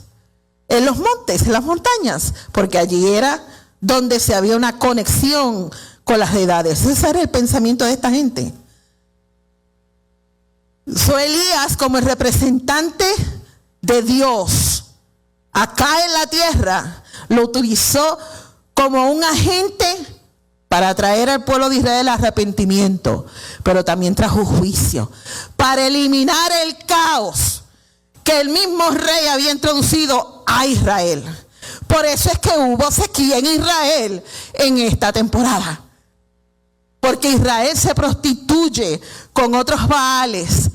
en los montes, en las montañas, porque allí era donde se había una conexión con las deidades. Ese era el pensamiento de esta gente. Elías, como el representante de Dios acá en la tierra, lo utilizó como un agente para traer al pueblo de Israel arrepentimiento, pero también trajo juicio, para eliminar el caos que el mismo rey había introducido a Israel. Por eso es que hubo sequía en Israel en esta temporada, porque Israel se prostituye con otros baales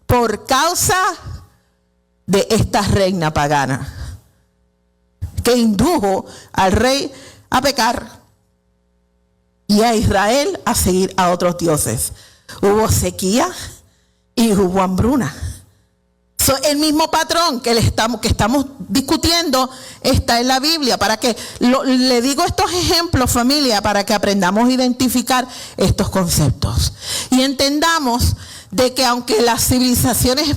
por causa de esta reina pagana que indujo al rey a pecar y a Israel a seguir a otros dioses. Hubo sequía y hubo hambruna. El mismo patrón que estamos discutiendo está en la Biblia. Le digo estos ejemplos, familia, para que aprendamos a identificar estos conceptos y entendamos de que aunque las civilizaciones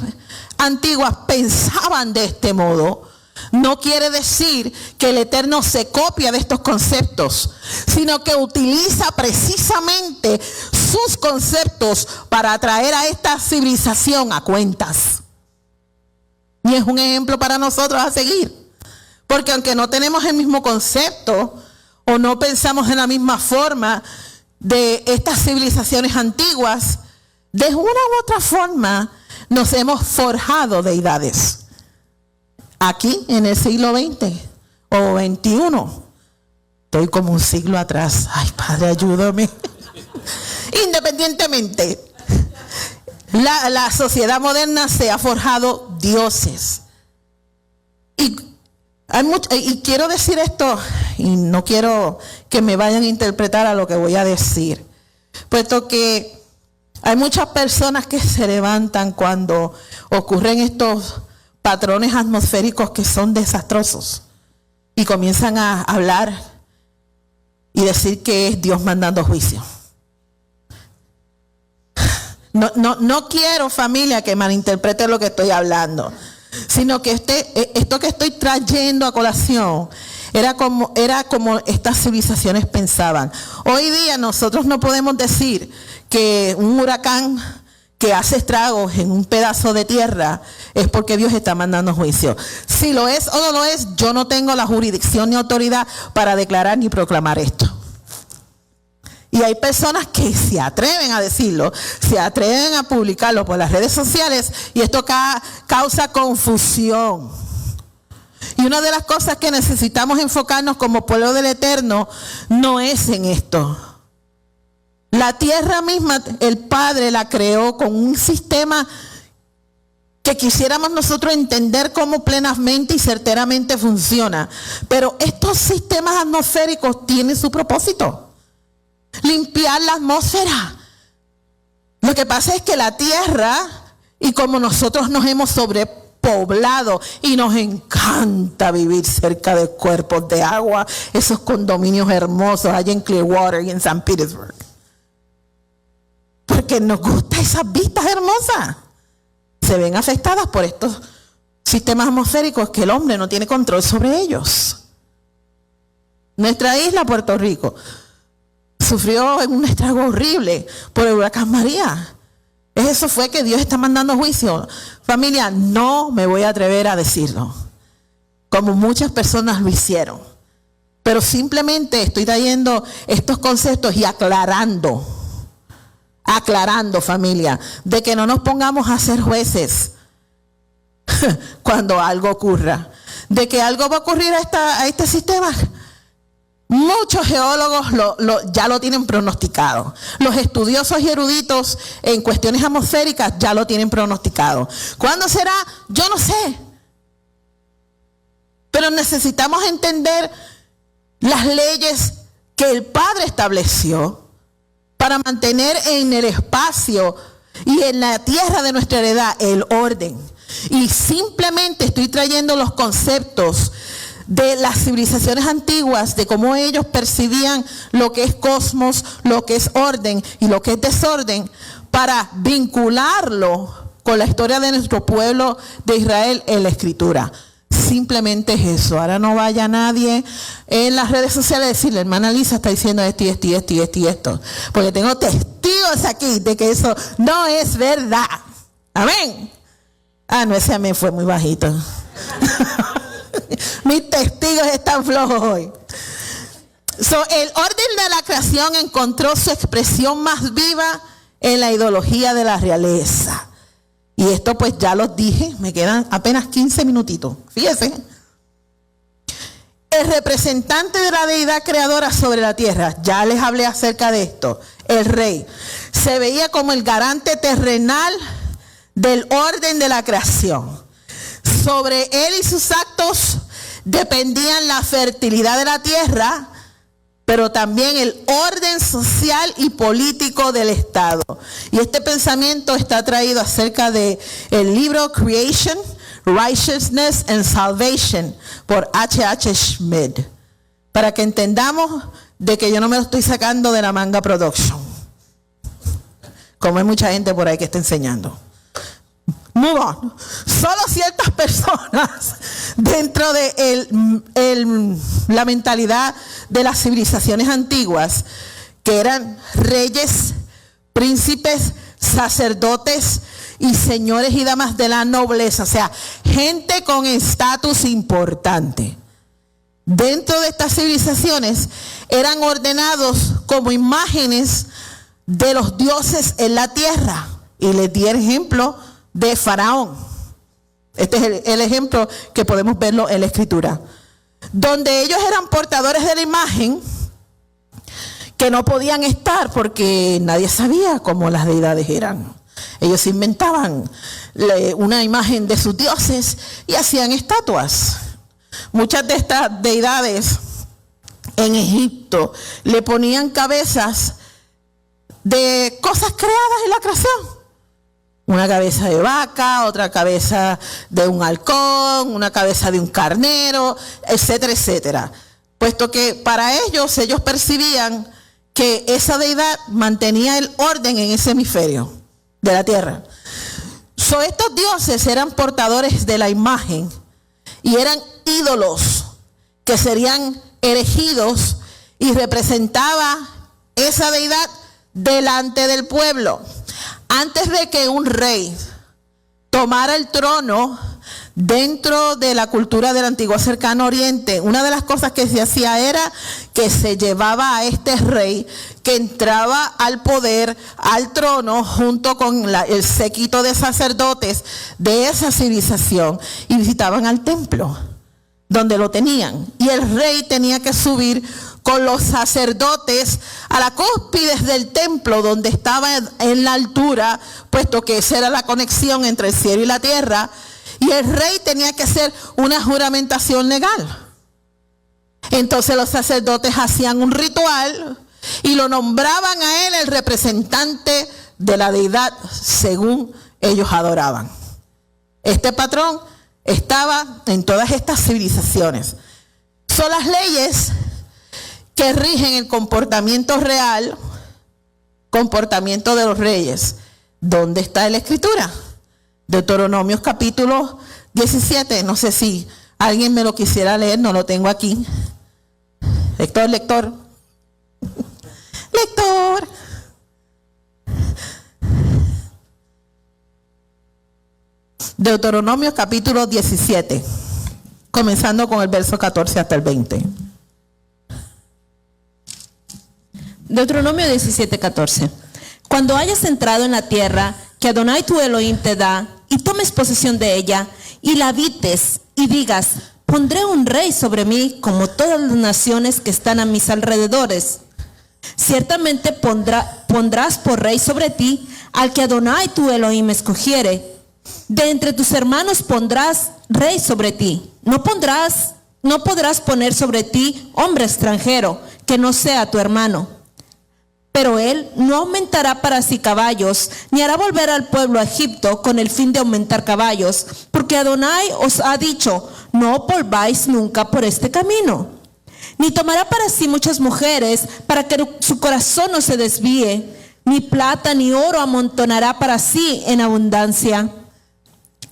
antiguas pensaban de este modo, no quiere decir que el Eterno se copia de estos conceptos, sino que utiliza precisamente sus conceptos para atraer a esta civilización a cuentas. Y es un ejemplo para nosotros a seguir. Porque aunque no tenemos el mismo concepto o no pensamos en la misma forma de estas civilizaciones antiguas, de una u otra forma nos hemos forjado deidades. Aquí en el siglo XX o XXI, estoy como un siglo atrás. Ay, Padre, ayúdame. Independientemente, la sociedad moderna se ha forjado dioses. Y quiero decir esto, y no quiero que me vayan a interpretar a lo que voy a decir, puesto que hay muchas personas que se levantan cuando ocurren estos patrones atmosféricos que son desastrosos y comienzan a hablar y decir que es Dios mandando juicio. No quiero, familia, que malinterprete lo que estoy hablando, sino que esto que estoy trayendo a colación era como estas civilizaciones pensaban. Hoy día nosotros no podemos decir que un huracán que hace estragos en un pedazo de tierra es porque Dios está mandando juicio. Si lo es o no lo es, yo no tengo la jurisdicción ni autoridad para declarar ni proclamar esto. Y hay personas que se atreven a decirlo, se atreven a publicarlo por las redes sociales, y esto causa confusión. Y una de las cosas que necesitamos enfocarnos como pueblo del Eterno no es en esto. La tierra misma, el Padre la creó con un sistema que quisiéramos nosotros entender cómo plenamente y certeramente funciona. Pero estos sistemas atmosféricos tienen su propósito: limpiar la atmósfera. Lo que pasa es que la tierra, y como nosotros nos hemos sobrepoblado y nos encanta vivir cerca de cuerpos de agua, esos condominios hermosos allá en Clearwater y en San Petersburg, porque nos gustan esas vistas hermosas, se ven afectadas por estos sistemas atmosféricos que el hombre no tiene control sobre ellos. Nuestra isla, Puerto Rico, sufrió un estrago horrible por el huracán María. Eso fue que Dios está mandando juicio. Familia, no me voy a atrever a decirlo, como muchas personas lo hicieron. Pero simplemente estoy trayendo estos conceptos y aclarando, familia, de que no nos pongamos a ser jueces cuando algo ocurra. De que algo va a ocurrir a este sistema. Muchos geólogos ya lo tienen pronosticado. Los estudiosos y eruditos en cuestiones atmosféricas ya lo tienen pronosticado. ¿Cuándo será? Yo no sé. Pero necesitamos entender las leyes que el Padre estableció para mantener en el espacio y en la tierra de nuestra heredad el orden. Y simplemente estoy trayendo los conceptos de las civilizaciones antiguas, de cómo ellos percibían lo que es cosmos, lo que es orden y lo que es desorden, para vincularlo con la historia de nuestro pueblo de Israel en la Escritura. Simplemente es eso. Ahora no vaya nadie en las redes sociales a decirle, hermana Lisa está diciendo esto y esto y esto y esto y esto. Porque tengo testigos aquí de que eso no es verdad. Amén. No, ese amén fue muy bajito. Mis testigos están flojos hoy. El orden de la creación encontró su expresión más viva en la ideología de la realeza. Y esto pues ya los dije, me quedan apenas 15 minutitos. Fíjense. El representante de la deidad creadora sobre la tierra, ya les hablé acerca de esto, el rey, se veía como el garante terrenal del orden de la creación. Sobre él y sus actos dependían la fertilidad de la tierra, pero también el orden social y político del Estado. Y este pensamiento está traído acerca de el libro Creation, Righteousness and Salvation por H.H. Schmidt, para que entendamos de que yo no me lo estoy sacando de la manga production, como hay mucha gente por ahí que está enseñando. Move on. Solo ciertas personas dentro de la mentalidad de las civilizaciones antiguas, que eran reyes, príncipes, sacerdotes y señores y damas de la nobleza, o sea, gente con estatus importante. Dentro de estas civilizaciones eran ordenados como imágenes de los dioses en la tierra. Y les di el ejemplo de Faraón. Este es el ejemplo que podemos verlo en la Escritura, donde ellos eran portadores de la imagen, que no podían estar porque nadie sabía cómo las deidades eran. Ellos inventaban una imagen de sus dioses y hacían estatuas. Muchas de estas deidades en Egipto le ponían cabezas de cosas creadas en la creación. Una cabeza de vaca, otra cabeza de un halcón, una cabeza de un carnero, etcétera, etcétera. Puesto que para ellos percibían que esa deidad mantenía el orden en ese hemisferio de la tierra. Estos dioses eran portadores de la imagen y eran ídolos que serían erigidos y representaba esa deidad delante del pueblo. Antes de que un rey tomara el trono dentro de la cultura del antiguo cercano oriente, una de las cosas que se hacía era que se llevaba a este rey que entraba al poder, al trono, junto con el séquito de sacerdotes de esa civilización, y visitaban al templo donde lo tenían. Y el rey tenía que subir con los sacerdotes a la cúspide del templo, donde estaba en la altura, puesto que esa era la conexión entre el cielo y la tierra, y el rey tenía que hacer una juramentación legal. Entonces los sacerdotes hacían un ritual y lo nombraban a él el representante de la deidad según ellos adoraban. Este patrón estaba en todas estas civilizaciones. Son las leyes que rigen el comportamiento real, comportamiento de los reyes. ¿Dónde está en la Escritura? Deuteronomios capítulo 17. No sé si alguien me lo quisiera leer, no lo tengo aquí. Lector. Deuteronomio capítulo 17, comenzando con el verso 14 hasta el 20. Deuteronomio 17, 14. Cuando hayas entrado en la tierra que Adonai tu Elohim te da, y tomes posesión de ella, y la habites, y digas, pondré un rey sobre mí, como todas las naciones que están a mis alrededores. Ciertamente pondrás por rey sobre ti al que Adonai tu Elohim escogiere. De entre tus hermanos pondrás rey sobre ti. No podrás poner sobre ti hombre extranjero que no sea tu hermano. Pero él no aumentará para sí caballos, ni hará volver al pueblo a Egipto con el fin de aumentar caballos, porque Adonai os ha dicho, no volváis nunca por este camino. Ni tomará para sí muchas mujeres, para que su corazón no se desvíe, ni plata ni oro amontonará para sí en abundancia.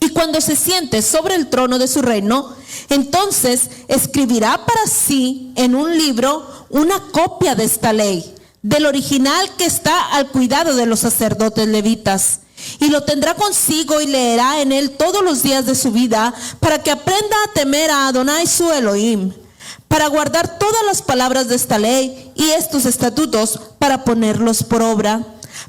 Y cuando se siente sobre el trono de su reino, entonces escribirá para sí en un libro una copia de esta ley, del original que está al cuidado de los sacerdotes levitas. Y lo tendrá consigo y leerá en él todos los días de su vida, para que aprenda a temer a Adonai su Elohim, para guardar todas las palabras de esta ley y estos estatutos, para ponerlos por obra.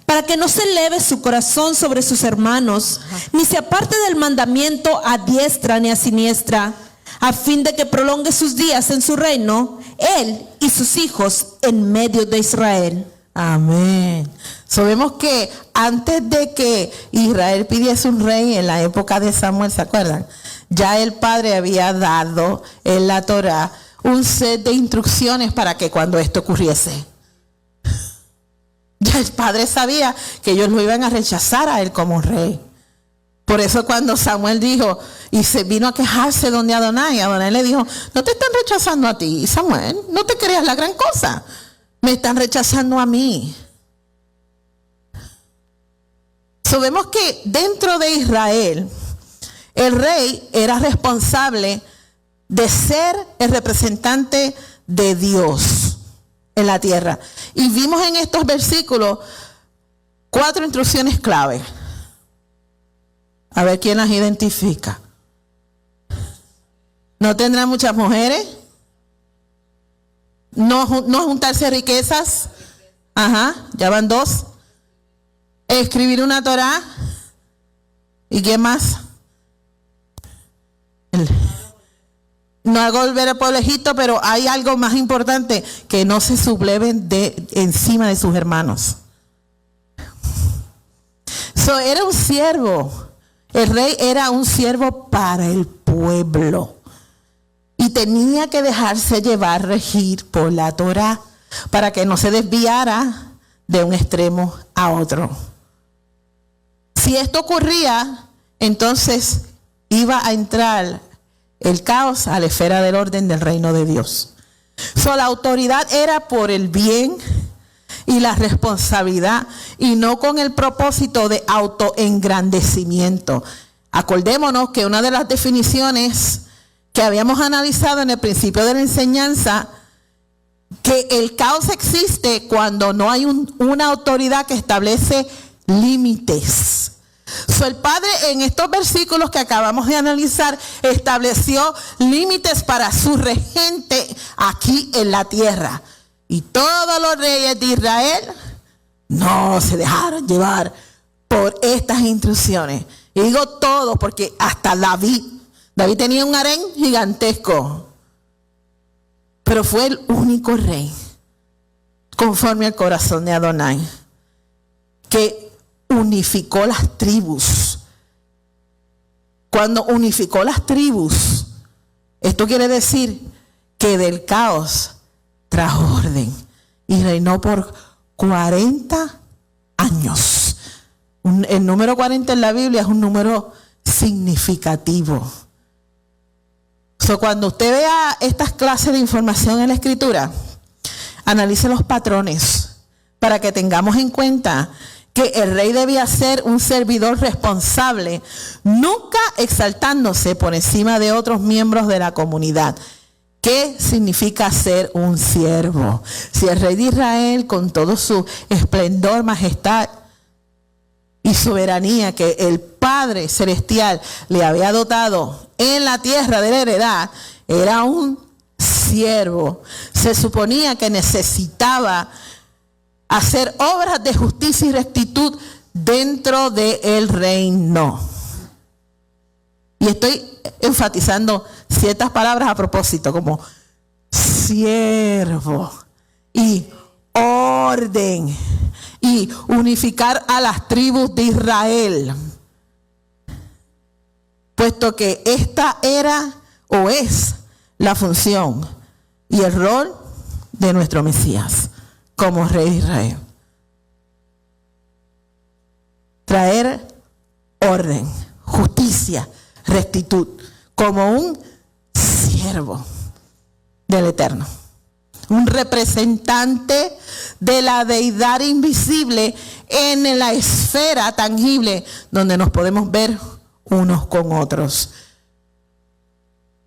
Para que no se eleve su corazón sobre sus hermanos, ni se aparte del mandamiento a diestra ni a siniestra, a fin de que prolongue sus días en su reino, él y sus hijos en medio de Israel. Amén. Sabemos que antes de que Israel pidiese un rey en la época de Samuel, ¿se acuerdan? Ya el padre había dado en la Torá un set de instrucciones para que cuando esto ocurriese. Ya el padre sabía que ellos lo iban a rechazar a él como rey. Por eso cuando Samuel dijo y se vino a quejarse donde Adonai le dijo, no te están rechazando a ti, Samuel, no te creas la gran cosa, me están rechazando a mí. Sabemos que dentro de Israel el rey era responsable de ser el representante de Dios en la tierra. Y vimos en estos versículos 4 instrucciones clave. A ver quién las identifica. No tendrá muchas mujeres. No juntarse riquezas. Ya van 2. Escribir una Torá. ¿Y qué más? No hago volver al pueblo de Egipto, pero hay algo más importante, que no se subleven encima de sus hermanos. Era un siervo. El rey era un siervo para el pueblo. Y tenía que dejarse llevar, regir por la Torá, para que no se desviara de un extremo a otro. Si esto ocurría, entonces iba a entrar el caos a la esfera del orden del reino de Dios. La autoridad era por el bien y la responsabilidad, y no con el propósito de autoengrandecimiento. Acordémonos que una de las definiciones que habíamos analizado en el principio de la enseñanza, que el caos existe cuando no hay una autoridad que establece límites. El Padre en estos versículos que acabamos de analizar estableció límites para su regente aquí en la tierra. Y todos los reyes de Israel no se dejaron llevar por estas instrucciones. Y digo todos porque hasta David tenía un harén gigantesco. Pero fue el único rey conforme al corazón de Adonai que unificó las tribus. Cuando unificó las tribus, esto quiere decir que del caos trajo orden y reinó por 40 años. El número 40 en la Biblia es un número significativo. Cuando usted vea estas clases de información en la Escritura, analice los patrones para que tengamos en cuenta que el rey debía ser un servidor responsable, nunca exaltándose por encima de otros miembros de la comunidad, ¿Qué significa ser un siervo? Si el rey de Israel, con todo su esplendor, majestad y soberanía que el Padre Celestial le había dotado en la tierra de la heredad, era un siervo, se suponía que necesitaba hacer obras de justicia y rectitud dentro del reino. Y estoy enfatizando ciertas palabras a propósito, como siervo y orden y unificar a las tribus de Israel, puesto que esta era o es la función y el rol de nuestro Mesías como rey de Israel. Traer orden, justicia, rectitud, como un siervo del Eterno, un representante de la deidad invisible en la esfera tangible donde nos podemos ver unos con otros.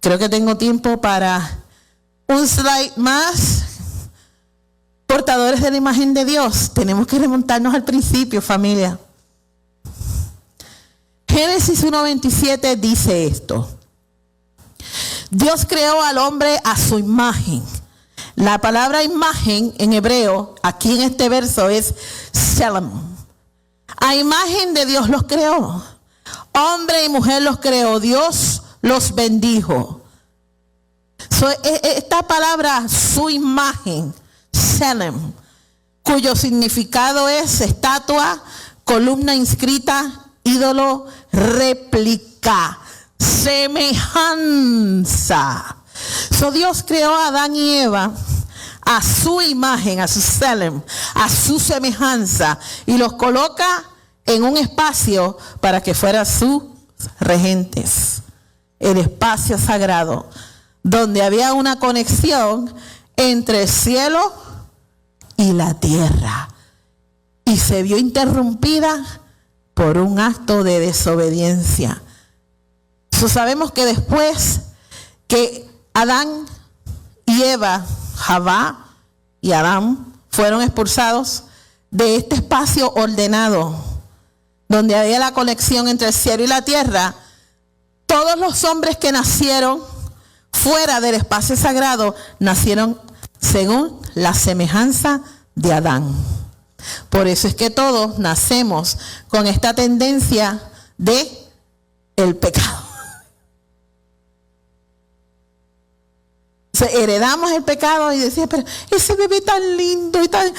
Creo que tengo tiempo para un slide más. Portadores de la imagen de Dios. Tenemos que remontarnos al principio, familia. Génesis 1:27 dice esto: Dios creó al hombre a su imagen. La palabra imagen en hebreo, aquí en este verso, es Shalom. A imagen de Dios los creó. Hombre y mujer los creó. Dios los bendijo. Esta palabra, su imagen, Shalom, cuyo significado es estatua, columna inscrita, ídolo, réplica, semejanza. Dios creó a Adán y Eva a su imagen, a su Shalom, a su semejanza, y los coloca en un espacio para que fueran sus regentes. El espacio sagrado, donde había una conexión entre el cielo y la tierra, y se vio interrumpida por un acto de desobediencia. Sabemos que después que Adán y Eva, Javá y Adán, fueron expulsados de este espacio ordenado, donde había la conexión entre el cielo y la tierra, todos los hombres que nacieron fuera del espacio sagrado nacieron según la semejanza de Adán. Por eso es que todos nacemos con esta tendencia de el pecado. Heredamos el pecado y decía, pero ese bebé tan lindo y tan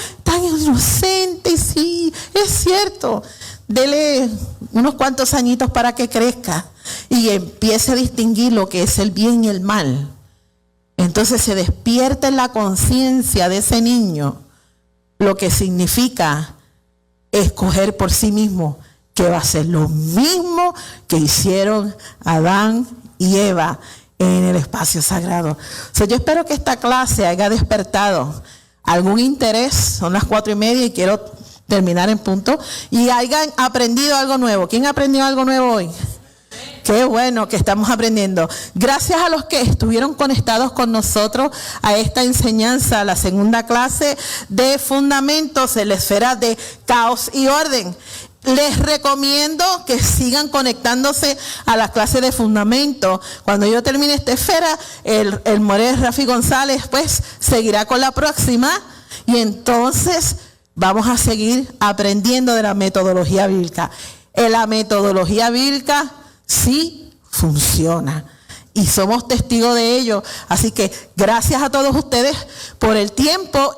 inocente, sí, es cierto. Dele unos cuantos añitos para que crezca y empiece a distinguir lo que es el bien y el mal. Entonces se despierta en la conciencia de ese niño lo que significa escoger por sí mismo, que va a ser lo mismo que hicieron Adán y Eva en el espacio sagrado. Yo espero que esta clase haya despertado algún interés. Son las 4:30 y quiero terminar en punto, y hayan aprendido algo nuevo. ¿Quién aprendió algo nuevo hoy? Qué bueno que estamos aprendiendo. Gracias a los que estuvieron conectados con nosotros a esta enseñanza, la segunda clase de fundamentos en la esfera de caos y orden. Les recomiendo que sigan conectándose a las clases de fundamentos. Cuando yo termine esta esfera, el Morel Rafi González pues seguirá con la próxima, y entonces vamos a seguir aprendiendo de la metodología bíblica. La metodología bíblica sí funciona y somos testigos de ello. Así que gracias a todos ustedes por el tiempo.